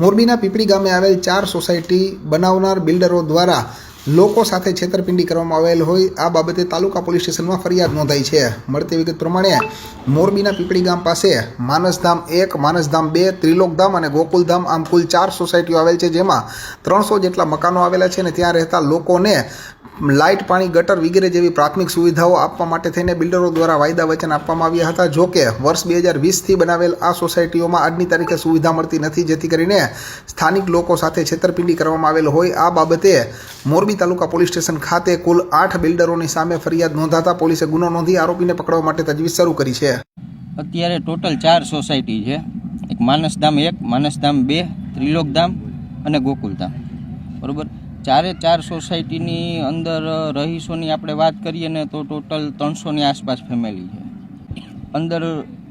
મોરબીના પીપળી ગામે આવેલ 4 સોસાયટી બનાવનાર બિલ્ડરો દ્વારા લોકો સાથે છેતરપિંડી કરવામાં આવેલ હોય આ બાબતે તાલુકા પોલીસ સ્ટેશનમાં ફરિયાદ નોંધાઈ છે। મળતી વિગત પ્રમાણે મોરબીના પીપળી ગામ પાસે માનસધામ 1, માનસધામ 2, ત્રિલોકધામ અને ગોકુલધામ આમ કુલ 4 સોસાયટીઓ આવેલ છે, જેમાં 300 જેટલા મકાનો આવેલા છે અને ત્યાં રહેતા લોકોને લાઇટ, પાણી, ગટર વગેરે જેવી પ્રાથમિક સુવિધાઓ આપવા માટે થઈને બિલ્ડરો દ્વારા વાયદા વચન આપવામાં આવ્યા હતા। જો કે વર્ષ 2020થી બનાવેલ આ સોસાયટીઓમાં આજની તારીખે સુવિધા મળતી નથી, જેથી કરીને સ્થાનિક લોકો સાથે છેતરપિંડી કરવામાં આવેલ હોય આ બાબતે મોરબી તાલુકા પોલીસ સ્ટેશન ખાતે કુલ 8 બિલ્ડરોની સામે ફરિયાદ નોંધાતા પોલીસે ગુનો નોંધી આરોપીને પકડવા માટે તજવીજ શરૂ કરી છે। અત્યારે ટોટલ 4 સોસાયટી છે, એક માનસધામ 1, માનસધામ 2, ત્રિલોકધામ અને ગોકુલધામ, બરાબર। 4 સોસાયટીની અંદર રહીશોની આપણે વાત કરીએ ને તો ટોટલ 300ની આસપાસ ફેમિલી છે। અંદર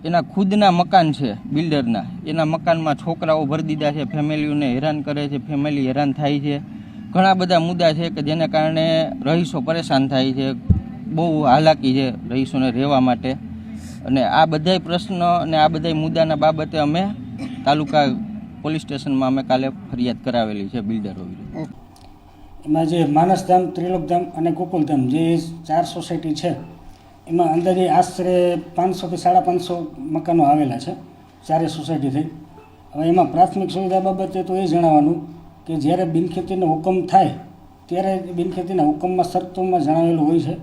એના ખુદના મકાન છે બિલ્ડરના, એના મકાનમાં છોકરાઓ ભરી દીધા છે, ફેમિલીઓને હેરાન કરે છે, ફેમિલી હેરાન થાય છે। ઘણા બધા મુદ્દા છે કે જેને કારણે રહીશો પરેશાન થાય છે, બહુ હાલાકી છે રહીશોને રહેવા માટે। અને આ બધાય પ્રશ્ન અને આ બધાય મુદ્દાના બાબતે અમે તાલુકા પોલીસ સ્ટેશનમાં અમે કાલે ફરિયાદ કરાવેલી છે બિલ્ડરો વિરુદ્ધ। એમાં જે માનસધામ, ત્રિલોકધામ અને ગોકુલધામ જે 4 સોસાયટી છે એમાં અંદાજે આશરે 500 થી 550 મકાનો આવેલા છે 4 સોસાયટીથી। હવે એમાં પ્રાથમિક સુવિધા બાબતે તો એ જણાવવાનું કે જ્યારે બિનખેતીનો હુકમ થાય ત્યારે બિનખેતીના હુકમમાં શરતોમાં જણાવેલું હોય છે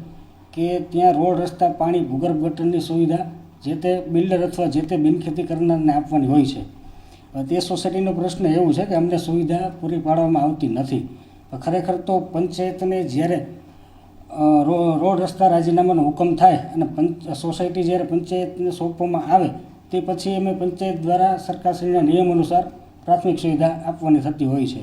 કે ત્યાં રોડ, રસ્તા, પાણી, ભૂગર્ભ ગટરની સુવિધા જે તે બિલ્ડર અથવા જે તે બિનખેતી કરનારને આપવાની હોય છે। તે સોસાયટીનો પ્રશ્ન એવું છે કે અમને સુવિધા પૂરી પાડવામાં આવતી નથી। ખરેખર તો પંચાયતને જ્યારે રોડ, રસ્તા, રાજીનામાનો હુકમ થાય અને સોસાયટી જ્યારે પંચાયતને સોંપવામાં આવે તે પછી અમે પંચાયત દ્વારા સરકારશ્રીના નિયમ અનુસાર પ્રાથમિક સુવિધા આપવાની થતી હોય છે।